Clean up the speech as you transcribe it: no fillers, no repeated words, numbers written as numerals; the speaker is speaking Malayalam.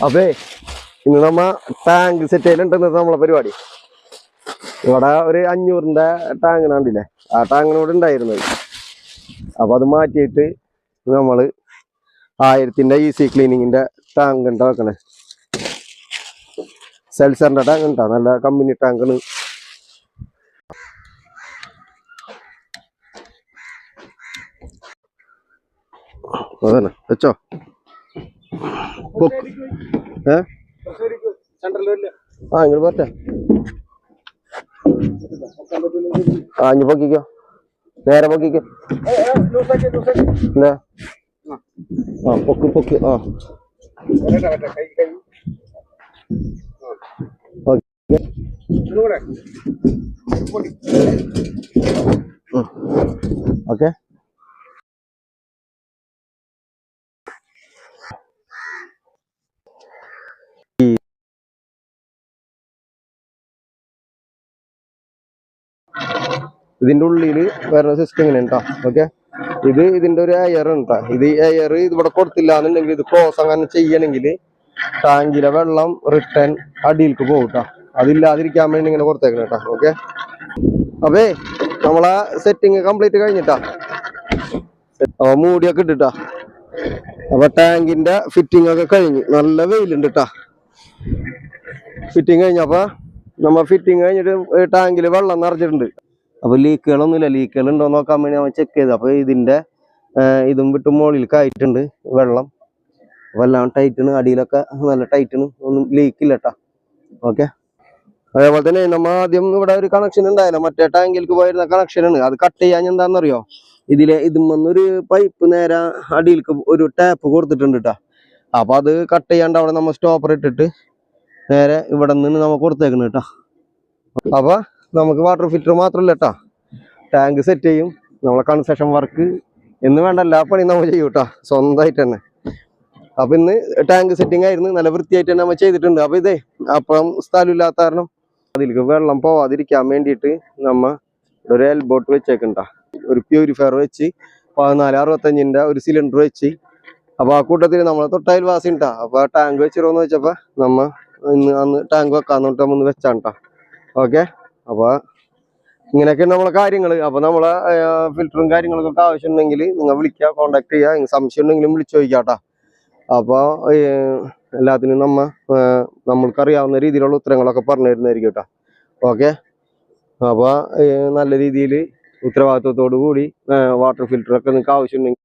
അപ്പേ ഇന്ന് നമ്മ ടാങ്ക് സെറ്റ് ചെയ്യലുണ്ടെന്ന് നമ്മളെ പരിപാടി. ഇവിടെ ഒരു 500-ന്റെ ടാങ്കിനാണ്ടില്ലേ, ആ ടാങ്കിനോട് ഉണ്ടായിരുന്നത്. അപ്പൊ അത് മാറ്റിയിട്ട് നമ്മള് 1000-ന്റെ ഈസി ക്ലീനിങ്ങിന്റെ ടാങ്ക് ഉണ്ടാ വെക്കണേ. സെൽസറിന്റെ ടാങ്ക് ഉണ്ടാ, നല്ല കമ്പനി ടാങ്കാണ്. അതന്നെ വെച്ചോ. ഇങ്ങോട്ട് പോട്ടെ. ഇനി പൊക്കിക്കോ, നേരെ പൊക്കിക്കോ. എന്താ പൊക്ക് പൊക്ക്. ഓക്കെ. ഇതിന്റെ ഉള്ളില് വരുന്ന സിസ്റ്റം ഇങ്ങനെ കേട്ടോ. ഓക്കെ, ഇതിന്റെ ഒരു എയർ ഉണ്ടാ. ഇത് എയർ ഇവിടെ കൊടുത്തില്ല എന്നുണ്ടെങ്കിൽ, ഇത് ക്ലോസ് അങ്ങനെ ചെയ്യണമെങ്കിൽ ടാങ്കിലെ വെള്ളം റിട്ടേൺ അടിയിലേക്ക് പോകും കേട്ടോ. അതില്ലാതിരിക്കാൻ വേണ്ടി ഇങ്ങനെ കൊടുത്തേക്കണം കേട്ടോ. ഓക്കെ, അപ്പേ നമ്മളെ സെറ്റിങ് കംപ്ലീറ്റ് കഴിഞ്ഞിട്ടാ. അപ്പൊ മൂടിയൊക്കെ ഇട്ടിട്ടാ. അപ്പൊ ടാങ്കിന്റെ ഫിറ്റിംഗ് ഒക്കെ കഴിഞ്ഞു. നല്ല വെയിലുണ്ട് കേട്ടാ. ഫിറ്റിംഗ് കഴിഞ്ഞപ്പോ ഫിറ്റിംഗ് കഴിഞ്ഞിട്ട് ടാങ്കില് വെള്ളം നിറഞ്ഞിട്ടുണ്ട്. അപ്പൊ ലീക്കുകളൊന്നുമില്ല. ലീക്കുകൾ ഉണ്ടോ നോക്കാൻ വേണ്ടി നമ്മൾ ചെക്ക് ചെയ്തു. അപ്പൊ ഇതിന്റെ ഇതും വിട്ട് മുകളിൽ കയറ്റുണ്ട് വെള്ളം. അപ്പൊ എല്ലാം ടൈറ്റാണ്, അടിയിലൊക്കെ നല്ല ടൈറ്റാണ്, ഒന്നും ലീക്കില്ല കേട്ടാ. ഓക്കെ, അതേപോലെ തന്നെ ആദ്യം ഇവിടെ ഒരു കണക്ഷൻ ഉണ്ടായില്ല, മറ്റേ ടാങ്കിലേക്ക് പോയിരുന്ന കണക്ഷനാണ്. അത് കട്ട് ചെയ്യാൻ എന്താണെന്നറിയോ, ഇതുമൊന്നൊരു പൈപ്പ് നേരെ അടിയിലേക്ക് ഒരു ടാപ്പ് കൊടുത്തിട്ടുണ്ട് കേട്ടാ. അപ്പൊ അത് കട്ട് ചെയ്യാണ്ട് അവിടെ നമ്മൾ സ്റ്റോപ്പർ ഇട്ടിട്ട് നേരെ ഇവിടെ നിന്ന് നമ്മൾ കൊടുത്തേക്കണം കേട്ടാ. അപ്പൊ നമുക്ക് വാട്ടർ ഫിൽറ്റർ മാത്രമല്ല കേട്ടാ, ടാങ്ക് സെറ്റ് ചെയ്യും, നമ്മളെ കൺസ്ട്രക്ഷൻ വർക്ക് എന്ന് വേണ്ട എല്ലാ പണിയും നമ്മൾ ചെയ്യും കേട്ടാ, സ്വന്തമായിട്ട് തന്നെ. അപ്പൊ ഇന്ന് ടാങ്ക് സെറ്റിംഗ് ആയിരുന്നു, നല്ല വൃത്തിയായിട്ട് തന്നെ നമ്മൾ ചെയ്തിട്ടുണ്ട്. അപ്പൊ അപ്പം സ്ഥലമില്ലാത്ത കാരണം അതിലേക്ക് വെള്ളം പോവാതിരിക്കാൻ വേണ്ടിയിട്ട് നമ്മ ഒരു എൽബോട്ട് വെച്ചേക്കണ്ട, ഒരു പ്യൂരിഫയർ വെച്ച് 1465-ന്റെ ഒരു സിലിണ്ടർ വെച്ച്. അപ്പൊ ആ കൂട്ടത്തിൽ നമ്മളെ തൊട്ടയിൽ വാസി ഉണ്ടാ. അപ്പൊ ആ ടാങ്ക് വെച്ചിരോന്ന് വെച്ചപ്പോ അന്ന് ടാങ്ക് വെക്കാന്ന് പറഞ്ഞിട്ട് നമ്മൾ വെച്ചാണ്ടാ. ഓക്കെ, അപ്പൊ ഇങ്ങനെയൊക്കെയാണ് നമ്മളെ കാര്യങ്ങൾ. അപ്പൊ നമ്മളെ ഫിൽറ്ററും കാര്യങ്ങളൊക്കെ ആവശ്യം ഉണ്ടെങ്കിൽ നിങ്ങൾ വിളിക്കുക, കോണ്ടാക്ട് ചെയ്യുക. സംശയം ഉണ്ടെങ്കിലും വിളിച്ചു ചോദിക്കാട്ടാ. അപ്പൊ എല്ലാത്തിനും നമ്മൾക്കറിയാവുന്ന രീതിയിലുള്ള ഉത്തരങ്ങളൊക്കെ പറഞ്ഞു തരുന്നതായിരിക്കും കേട്ടോ. ഓക്കെ, അപ്പൊ നല്ല രീതിയിൽ ഉത്തരവാദിത്വത്തോടു കൂടി വാട്ടർ ഫിൽറ്ററൊക്കെ നിങ്ങൾക്ക് ആവശ്യമുണ്ടെങ്കിൽ